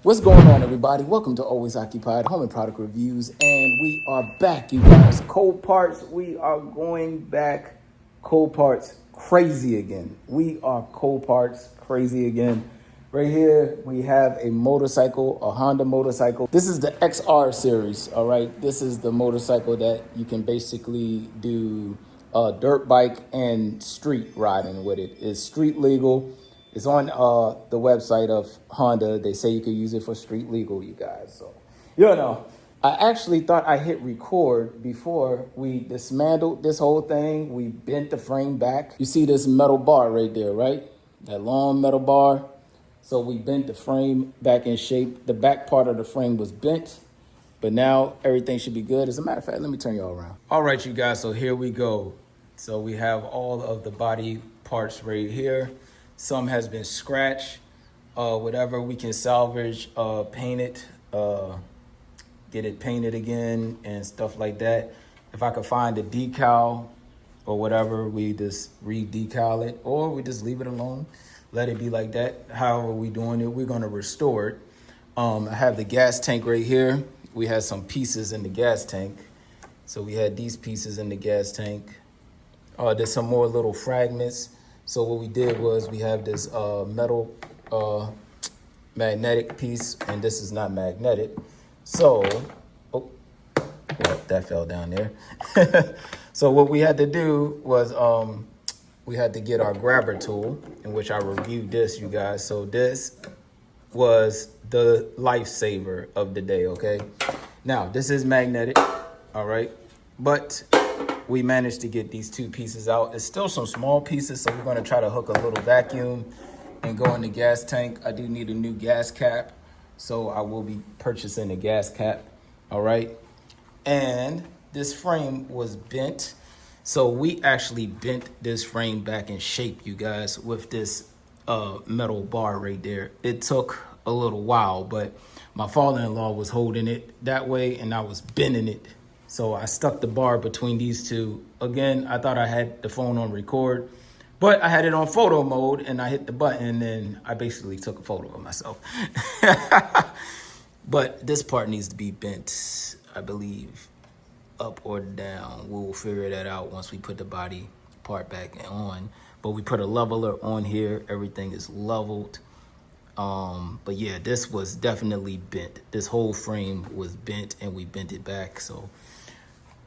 What's going on, everybody? Welcome to Always Occupied Home and Product Reviews, and we are back, you guys. COPARTs, we are going back. COPARTs crazy again. We are COPARTs crazy again. Right here, we have a motorcycle, a Honda motorcycle. This is the XR series, all right? This is the motorcycle that you can basically do dirt bike and street riding with it. It's street legal. It's on the website of Honda. They say you can use it for street legal, you guys. So, I actually thought I hit record before we dismantled this whole thing. We bent the frame back. You see this metal bar right there, right? That long metal bar. So we bent the frame back in shape. The back part of the frame was bent, but now everything should be good. As a matter of fact, let me turn y'all around. All right, you guys, so here we go. So we have all of the body parts right here. Some has been scratched, whatever we can salvage, paint it, get it painted again and stuff like that. If I could find a decal or whatever, we just re-decal it, or we just leave it alone, let it be like that. However we doing it, we're gonna restore it. I have the gas tank right here. We had some pieces in the gas tank. So we had these pieces in the gas tank. There's some more little fragments. So what we did was we have this metal magnetic piece, and this is not magnetic. So, well, that fell down there. So what we had to do was we had to get our grabber tool, in which I reviewed this, you guys. So this was the lifesaver of the day, okay? Now, this is magnetic, all right? But we managed to get these two pieces out. It's still some small pieces, so we're gonna try to hook a little vacuum and go in the gas tank. I do need a new gas cap, so I will be purchasing a gas cap, all right? And this frame was bent. So we actually bent this frame back in shape, you guys, with this metal bar right there. It took a little while, but my father-in-law was holding it that way and I was bending it. So I stuck the bar between these two. Again, I thought I had the phone on record, but I had it on photo mode and I hit the button and I basically took a photo of myself. But this part needs to be bent, I believe, up or down. We'll figure that out once we put the body part back on. But we put a leveler on here. Everything is leveled. But yeah, this was definitely bent. This whole frame was bent and we bent it back. So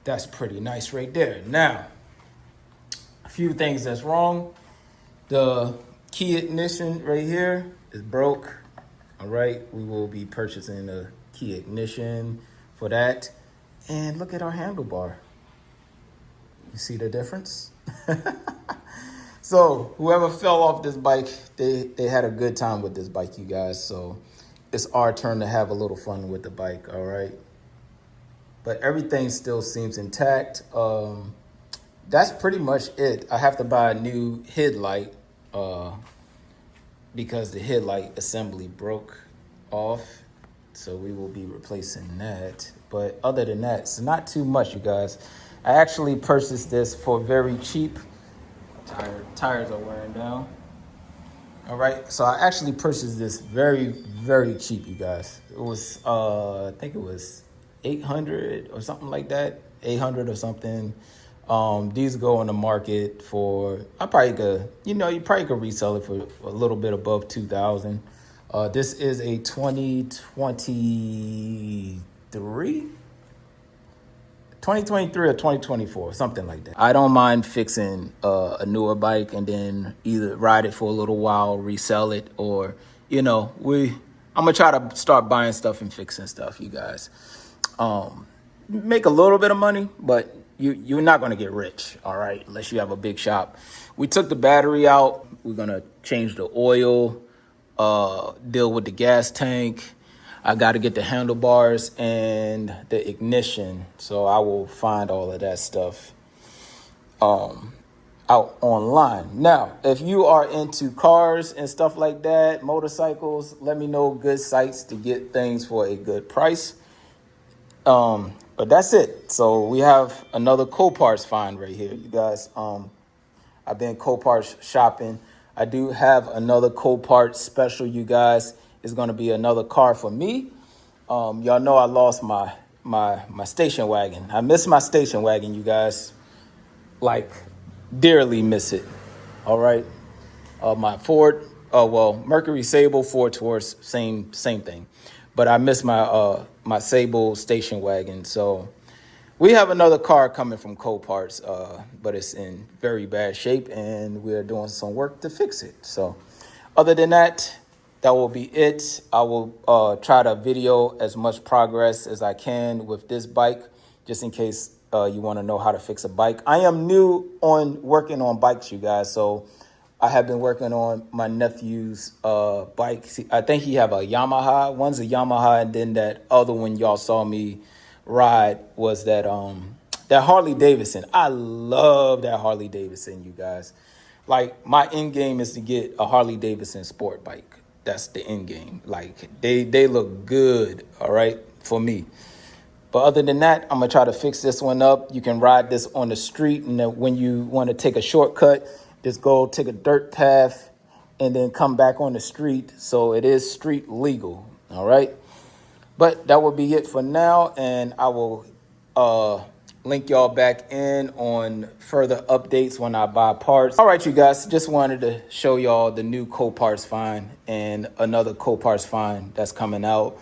that's pretty nice right there. Now, a few things that's wrong. The key ignition right here is broke. All right, we will be purchasing a key ignition for that. And look at our handlebar. You see the difference? So whoever fell off this bike, they had a good time with this bike, you guys. So it's our turn to have a little fun with the bike, all right? But everything still seems intact. That's pretty much it. I have to buy a new headlight because the headlight assembly broke off. So we will be replacing that. But other than that, it's not too much, you guys. I actually purchased this for very cheap. Tires are wearing down. All right, so I actually purchased this very, very cheap, you guys. It was, I think it was 800 or something like that, 800 or something. These go on the market for, you probably could resell it for a little bit above 2,000. This is a 2023 or 2024, something like that. I don't mind fixing a newer bike and then either ride it for a little while, resell it, or, I'm gonna try to start buying stuff and fixing stuff, you guys. Make a little bit of money, but you're not gonna get rich, all right, unless you have a big shop. We took the battery out. We're gonna change the oil, deal with the gas tank. I got to get the handlebars and the ignition. So I will find all of that stuff out online. Now, if you are into cars and stuff like that, motorcycles, let me know good sites to get things for a good price. But that's it. So we have another COPART find right here, you guys. I've been COPART shopping. I do have another COPART special, you guys. is going to be another car for me. Y'all know I lost my station wagon. I miss my station wagon, you guys. Like, dearly miss it. All right. My Ford, Mercury Sable, Ford Taurus, same thing. But I miss my Sable station wagon. So we have another car coming from Coparts, but it's in very bad shape, and we're doing some work to fix it. So other than that, that will be it. I will try to video as much progress as I can with this bike, just in case you want to know how to fix a bike. I am new on working on bikes, you guys, so I have been working on my nephew's bike. I think he have a Yamaha. One's a Yamaha, and then that other one y'all saw me ride was that Harley Davidson. I love that Harley Davidson, you guys. Like, my end game is to get a Harley Davidson sport bike. That's the end game. Like, they look good, all right, for me. But other than that, I'm gonna try to fix this one up. You can ride this on the street, and then when you want to take a shortcut, just go take a dirt path and then come back on the street. So it is street legal, all right? But that will be it for now, and I will link y'all back in on further updates when I buy parts. All right, you guys, just wanted to show y'all the new COPART Find and another COPART Find that's coming out.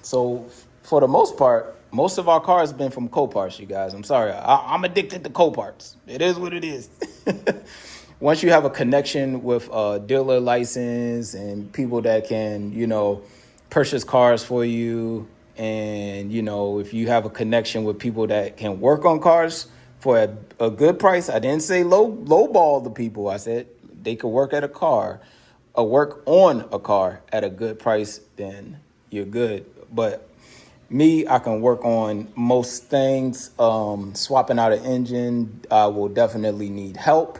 So for the most part, most of our cars have been from Coparts, you guys. I'm sorry. I'm addicted to Coparts. It is what it is. Once you have a connection with a dealer license and people that can, purchase cars for you, and, if you have a connection with people that can work on cars for a good price. I didn't say lowball the people. I said they could work at a car or work on a car at a good price, then you're good. But me, I can work on most things. Swapping out an engine, I will definitely need help.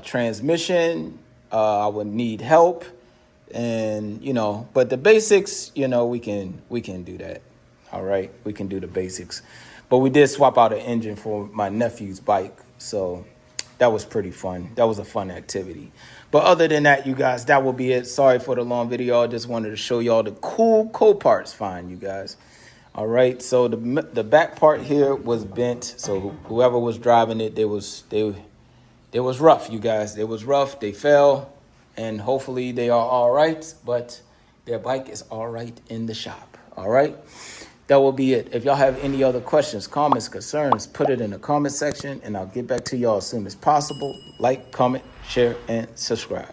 Transmission, I would need help. And, but the basics, we can do that. All right, we can do the basics. But we did swap out an engine for my nephew's bike. So that was pretty fun. That was a fun activity. But other than that, you guys, that will be it. Sorry for the long video. I just wanted to show y'all the cool Coparts Find, you guys. All right, so the back part here was bent. So whoever was driving it, it was rough, you guys. It was rough. They fell, and hopefully they are all right. But their bike is all right in the shop. All right, that will be it. If y'all have any other questions, comments, concerns, put it in the comment section, and I'll get back to y'all as soon as possible. Like, comment, share, and subscribe.